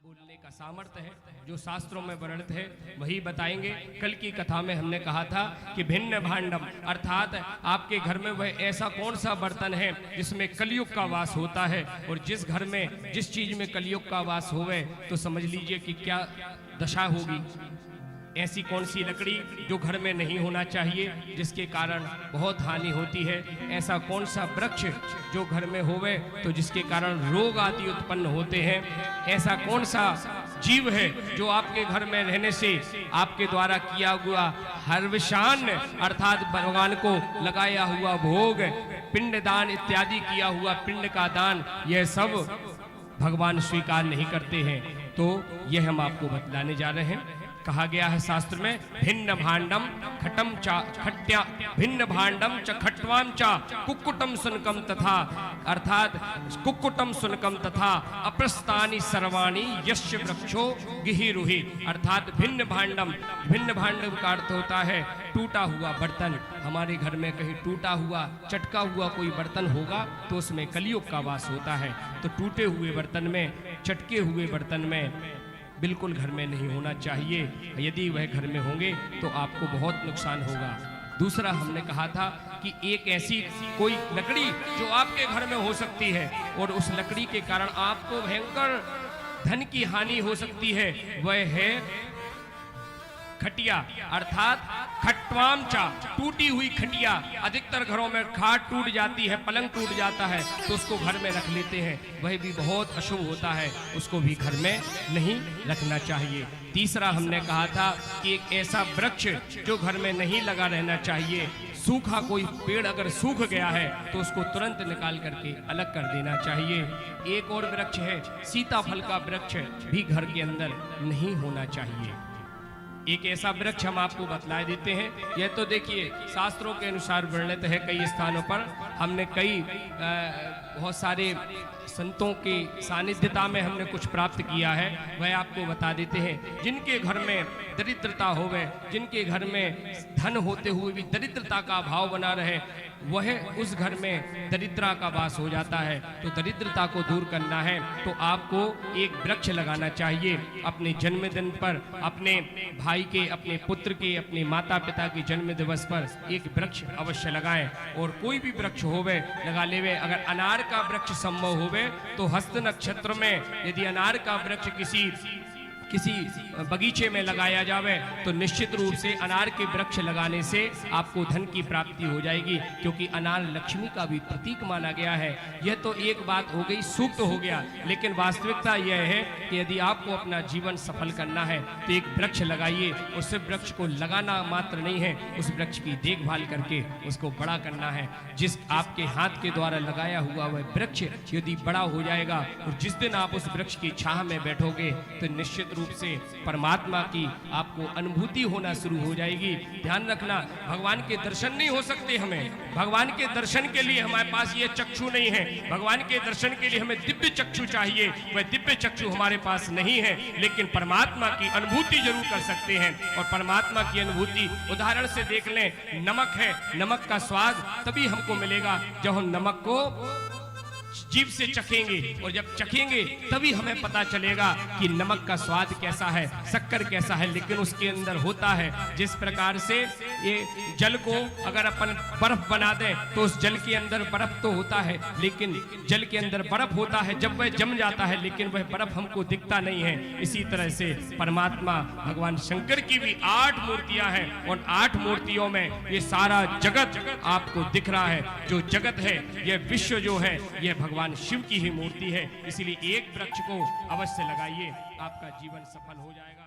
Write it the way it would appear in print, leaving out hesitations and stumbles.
बोलने का सामर्थ्य है, जो शास्त्रों में वर्णित है वही बताएंगे। कल की कथा में हमने कहा था कि भिन्न भांडम अर्थात आपके घर में वह ऐसा कौन सा बर्तन है जिसमें कलयुग का वास होता है, और जिस घर में जिस चीज में कलयुग का वास होवे तो समझ लीजिए कि क्या दशा होगी। ऐसी कौन सी लकड़ी जो घर में नहीं होना चाहिए जिसके कारण बहुत हानि होती है। ऐसा कौन सा वृक्ष जो घर में होवे तो जिसके कारण रोग आदि उत्पन्न होते हैं। ऐसा कौन सा जीव है जो आपके घर में रहने से आपके द्वारा किया हुआ हर्वशान अर्थात भगवान को लगाया हुआ भोग, पिंड दान इत्यादि किया हुआ पिंड का दान, यह सब भगवान स्वीकार नहीं करते हैं। तो यह हम आपको बतलाने जा रहे हैं। कहा गया है शास्त्र में भिन्न भांडम खटम चा खट्या भिन्न भांडम च खट्वाम चा कुक्कुटम सुनकम तथा अर्थात कुक्कुटम सुनकम तथा अप्रस्तानी सर्वाणी यश्य वृक्षो गिहिरुहि अर्थात भिन्न भांडम का अर्थ होता है टूटा हुआ बर्तन। हमारे घर में कहीं टूटा हुआ चटका हुआ कोई बर्तन होगा तो उसमें कलयुग का वास होता है। तो टूटे हुए बर्तन में चटके हुए बर्तन में बिल्कुल घर में नहीं होना चाहिए। यदि वह घर में होंगे तो आपको बहुत नुकसान होगा। दूसरा हमने कहा था कि एक ऐसी कोई लकड़ी जो आपके घर में हो सकती है और उस लकड़ी के कारण आपको भयंकर धन की हानि हो सकती है, वह है खटिया अर्थात खटवाम चा टूटी हुई खटिया। अधिकतर घरों में खाट टूट जाती है, पलंग टूट जाता है तो उसको घर में रख लेते हैं, वह भी बहुत अशुभ होता है, उसको भी घर में नहीं रखना चाहिए। तीसरा हमने कहा था कि एक ऐसा वृक्ष जो घर में नहीं लगा रहना चाहिए। सूखा कोई पेड़ अगर सूख गया है तो उसको तुरंत निकाल करके अलग कर देना चाहिए। एक और वृक्ष है सीताफल का वृक्ष भी घर के अंदर नहीं होना चाहिए। एक ऐसा वृक्ष हम आपको बतला देते हैं। यह तो देखिए शास्त्रों के अनुसार वर्णित है, कई स्थानों पर हमने कई बहुत सारे संतों की सानिध्यता में हमने कुछ प्राप्त किया है, वह आपको बता देते हैं। जिनके घर में दरिद्रता होवे, जिनके घर में धन होते हुए भी दरिद्रता का भाव बना रहे, वह उस घर में दरिद्रता का वास हो जाता है। तो दरिद्रता को दूर करना है तो आपको एक वृक्ष लगाना चाहिए। अपने जन्मदिन पर, अपने भाई के, अपने पुत्र के, अपने माता पिता के जन्म दिवस पर एक वृक्ष अवश्य लगाएं। और कोई भी वृक्ष होवे लगा लेवे। अगर अनार का वृक्ष संभव होवे तो हस्त नक्षत्र में यदि अनार का वृक्ष किसी बगीचे में लगाया जावे तो निश्चित रूप से अनार के वृक्ष लगाने से आपको धन की प्राप्ति हो जाएगी, क्योंकि अनार लक्ष्मी का भी प्रतीक माना गया है। यह तो एक बात हो गई, सूक्त हो गया, लेकिन वास्तविकता यह है कि यदि आपको अपना जीवन सफल करना है तो एक वृक्ष लगाइए। उस वृक्ष को लगाना मात्र नहीं है, उस वृक्ष की देखभाल करके उसको बड़ा करना है। जिस आपके हाथ के द्वारा लगाया हुआ वह वृक्ष यदि बड़ा हो जाएगा और जिस दिन आप उस वृक्ष की छाह में बैठोगे तो निश्चित रूप से परमात्मा की आपको अनुभूति होना शुरू हो जाएगी। ध्यान रखना, भगवान के दर्शन नहीं हो सकते हमें। भगवान के दर्शन के लिए हमारे पास ये चक्षु नहीं है। भगवान के दर्शन के लिए हमें दिव्य चक्षु चाहिए, वह दिव्य चक्षु हमारे पास नहीं है। लेकिन परमात्मा की अनुभूति जरूर कर सकते हैं। और परमात्मा की अनुभूति उदाहरण से देख लें, नमक है, नमक का स्वाद तभी हमको मिलेगा जब हम नमक को जीभ से चखेंगे, और जब चखेंगे तभी हमें पता चलेगा कि नमक का स्वाद कैसा है, शक्कर कैसा है। लेकिन उसके अंदर होता है, जिस प्रकार से ये जल को अगर अपन बर्फ बना दें तो उस जल के अंदर बर्फ तो होता है, लेकिन जल के अंदर बर्फ होता है जब वह जम जाता है, लेकिन वह बर्फ हमको दिखता नहीं है। इसी तरह से परमात्मा भगवान शंकर की भी 8 मूर्तियां हैं, और 8 मूर्तियों में ये सारा जगत आपको दिख रहा है। जो जगत है, यह विश्व जो है, यह भगवान शिव की ही मूर्ति है। इसलिए एक वृक्ष को अवश्य लगाइए, आपका जीवन सफल हो जाएगा।